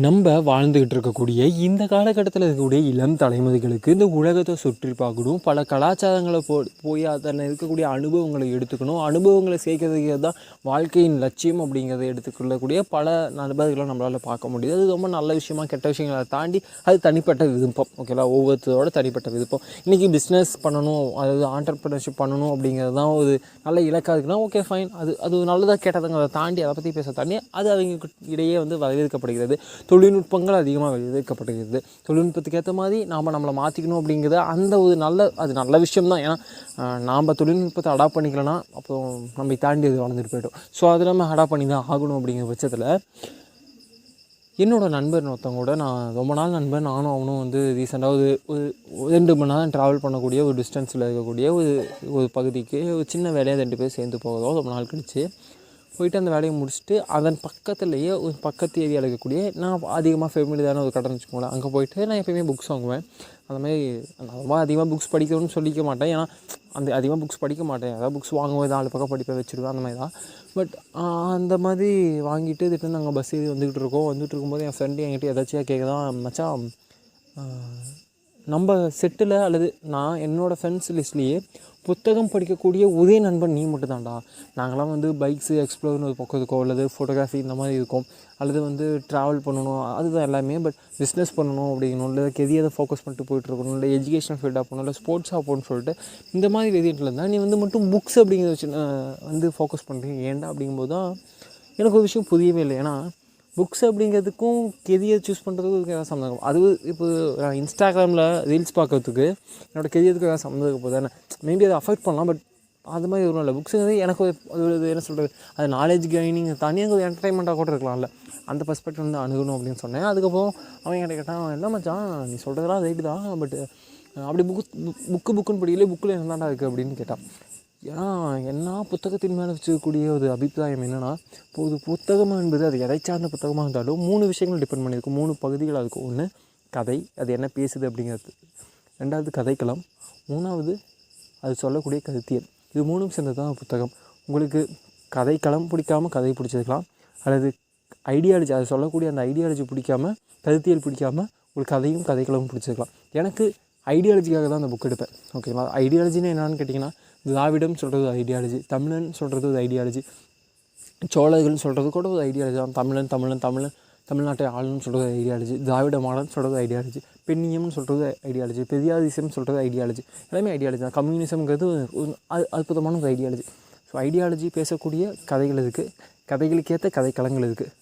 நம்ம வாழ்ந்துக்கிட்டு இருக்கக்கூடிய இந்த காலகட்டத்தில் இருக்கக்கூடிய இளம் தலைமுறைகளுக்கு இந்த உலகத்தை சுற்றி பார்க்கணும், பல கலாச்சாரங்களை போய் அதில் இருக்கக்கூடிய அனுபவங்களை எடுத்துக்கணும், அனுபவங்களை சேர்க்கறதுக்கு தான் வாழ்க்கையின் லட்சியம் அப்படிங்கிறத எடுத்துக்கொள்ளக்கூடிய பல நண்பர்களை நம்மளால் பார்க்க முடியுது. அது ரொம்ப நல்ல விஷயமா, கெட்ட விஷயங்களை தாண்டி அது தனிப்பட்ட விருப்பம். ஓகேங்களா, ஒவ்வொருத்தரோட தனிப்பட்ட விருப்பம். இன்றைக்கி பிஸ்னஸ் பண்ணணும், அதாவது ஆண்டர்ப்ரனர்ஷிப் பண்ணணும் அப்படிங்கிறது தான் ஒரு நல்ல இலக்காக இருக்குன்னா ஓகே ஃபைன், அது நல்லதாக கேட்டதுங்கிறத தாண்டி அதை பற்றி பேச தாண்டி அது அவங்க இடையே வரவேற்கப்படுகிறது. தொழில்நுட்பங்கள் அதிகமாக வரவேற்கப்படுகிறது. தொழில்நுட்பத்துக்கு ஏற்ற மாதிரி நம்மளை மாற்றிக்கணும் அப்படிங்கிறத அந்த ஒரு அது நல்ல விஷயம்தான். ஏன்னா நாம் தொழில்நுட்பத்தை அடாப்ட் பண்ணிக்கலன்னா அப்புறம் நம்ம தாண்டி அது வளர்ந்துட்டு போய்ட்டோம். ஸோ அது நம்ம அடாப்ட் பண்ணி தான் ஆகணும். அப்படிங்கிற பட்சத்தில் என்னோடய நண்பர் ஒருத்தவங்க நான் ரொம்ப நாள் நண்பர், நானும் அவனும் ரீசெண்டாக ஒரு 2 மணி நேரம் ட்ராவல் பண்ணக்கூடிய ஒரு டிஸ்டன்ஸில் இருக்கக்கூடிய ஒரு பகுதிக்கு ஒரு சின்ன வேலையாக 2 பேர் சேர்ந்து போகிறோம். ரொம்ப நாள் கழிச்சு போயிட்டு அந்த வேலையை முடிச்சுட்டு அதன் பக்கத்துலேயே ஒரு பக்கத்து ஏரியாவில் இருக்கக்கூடிய நான் அதிகமாக ஃபெமிலியரான ஒரு கடைன்னு வச்சுக்கோங்களேன், அங்கே போயிட்டு நான் எப்போயுமே புக்ஸ் வாங்குவேன். அந்த மாதிரி நான் ரொம்ப அதிகமாக புக்ஸ் படிக்கணும்னு சொல்லிக்க மாட்டேன். ஏன்னா அதிகமாக புக்ஸ் படிக்க மாட்டேன். ஏதாவது புக்ஸ் வாங்குவேன், 4 பக்கம் படிப்பை வச்சுருவேன், அந்த மாதிரி தான். பட் அந்த மாதிரி வாங்கிட்டு திட்டு நாங்கள் பஸ் ஏறி வந்துகிட்டு இருக்கும்போது என் ஃப்ரெண்டு என்கிட்ட எதாச்சியாக கேட்குதான், மச்சான் நம்ம செட்டில் அல்லது நான் என்னோடய ஃப்ரெண்ட்ஸ் லிஸ்ட்லேயே புத்தகம் படிக்கக்கூடிய ஒரே நண்பன் நீ மட்டும் தான்டா. நாங்களாம் பைக்ஸு எக்ஸ்ப்ளோர்னு ஒரு பக்கம் இருக்கோம், அல்லது ஃபோட்டோகிராஃபி இந்த மாதிரி இருக்கும், அல்லது ட்ராவல் பண்ணணும், அதுதான் எல்லாமே. பட் பிஸ்னஸ் பண்ணணும் அப்படிங்கணும், இல்லை கெரியரை ஃபோக்கஸ் பண்ணிட்டு போயிட்டுருக்கணும், இல்லை எஜுகேஷன் ஃபீல்டாக போகணும், இல்லை ஸ்போர்ட்ஸாக போகணும்னு சொல்லிட்டு இந்த மாதிரி வேரியண்ட்டில் இருந்தால் நீ மட்டும் புக்ஸ் அப்படிங்கிறத வச்சு ஃபோக்கஸ் பண்ணுறீங்க ஏன்டா அப்படிங்கும்போது தான் எனக்கு ஒரு விஷயம் புரியவே இல்லை. ஏன்னா புக்ஸ் அப்படிங்கிறதுக்கும் கெரியர் சூஸ் பண்ணுறதுக்கும் ஏதாவது சம்மந்தம். அது இப்போ நான் இன்ஸ்டாகிராமில் ரீல்ஸ் பார்க்கறதுக்கு என்னோடய கெரியருக்கு ஏதாவது சம்மந்தம் போது தானே, மேபி அதை அஃபெக்ட் பண்ணலாம். பட் அது மாதிரி ஒன்றும் இல்லை. புக்ஸுங்கிறது எனக்கு அது என்ன சொல்கிறது, அது நாலேஜ் கெய்னிங் தனியாக ஒரு என்டர்டைன்மெண்ட்டாக கூட இருக்கலாம்ல, அந்த பெர்ஸ்பெக்டிவ் அணுகணும் அப்படின்னு சொன்னேன். அதுக்கப்புறம் அவன் என்கிட்ட கேட்டான், என்ன மச்சான் நீ சொல்கிறதெல்லாம் ரைட்டு தான், பட் அப்படி புக்குன்னு படிக்கல, புக்கில் என்னதாண்டா இருக்குது அப்படின்னு கேட்டான். ஏன்னா என்ன புத்தகத்தின் மேலே வச்சுக்கக்கூடிய ஒரு அபிப்பிராயம் என்னென்னா, இப்போது புத்தகம் என்பது அது எதை சார்ந்த புத்தகமாக இருந்தாலும் 3 விஷயங்கள் டிபெண்ட் பண்ணியிருக்கும், 3 பகுதிகளாக இருக்கும். ஒன்று கதை, அது என்ன பேசுது அப்படிங்கிறது. 2வது கதைக்களம். 3வது அது சொல்லக்கூடிய கருத்தியல். இது 3ம் சேர்ந்தது தான் புத்தகம். உங்களுக்கு கதைக்களம் பிடிக்காமல் கதை பிடிச்சிருக்கலாம், அல்லது ஐடியாலஜி, அது சொல்லக்கூடிய அந்த ஐடியாலஜி பிடிக்காமல் கருத்தியல் பிடிக்காமல் உங்களுக்கு கதையும் கதைக்களமும் பிடிச்சிருக்கலாம். எனக்கு ஐடியாலஜிக்காக தான் அந்த புக் எடுப்பேன். ஓகேங்களா, ஐடியாலஜின்னு என்னென்னு கேட்டிங்கன்னா, திராவிடம் சொல்கிறது ஒரு ஐடியாலஜி, தமிழன் சொல்கிறது ஒரு ஐடியாலஜி, சோழர்கள்னு சொல்கிறது கூட ஒரு ஐடியாலஜி தான். தமிழ்நாட்டை ஆளணும்னு சொல்கிறது ஐடியாலஜி, திராவிட மாடல்னு சொல்கிறது ஐடியாலஜி, பெண்ணியம்னு சொல்கிறது ஐடியாலஜி, பெரியாரிசம் சொல்கிறது ஐடியாலஜி, எல்லாமே ஐடியாலஜி தான். கம்யூனிசம்ங்கிறது அற்புதமான ஒரு ஐடியாலஜி. ஸோ ஐடியாலஜி பேசக்கூடிய கதைகள் இருக்குது, கதைகளுக்கேற்ற கதைக்களங்கள் இருக்குது.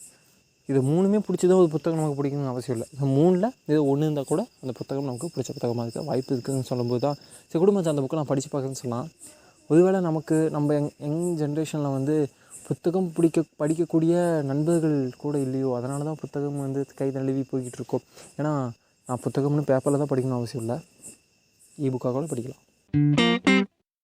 இது 3மே பிடிச்சி தான் ஒரு புத்தகம் நமக்கு பிடிக்கணும்னு அவசியம் இல்லை. இந்த 3ல் இது ஒன்று இருந்தால் கூட அந்த புத்தகம் நமக்கு பிடிச்ச புத்தகமாக இருக்க வாய்ப்பு இருக்குதுன்னு சொல்லும்போது தான் சரி குடும்பத்தை அந்த புக்கை நான் படித்து பார்க்குறேன்னு சொன்னால், ஒருவேளை நம்ம யங் ஜென்ரேஷனில் புத்தகம் படிக்கக்கூடிய நண்பர்கள் கூட இல்லையோ, அதனால தான் புத்தகம் கை தழுவி போய்கிட்டு இருக்கோம். ஏன்னா நான் புத்தகம்னு பேப்பரில் தான் படிக்கணும்னு அவசியம் இல்லை, புக்காக கூட படிக்கலாம்.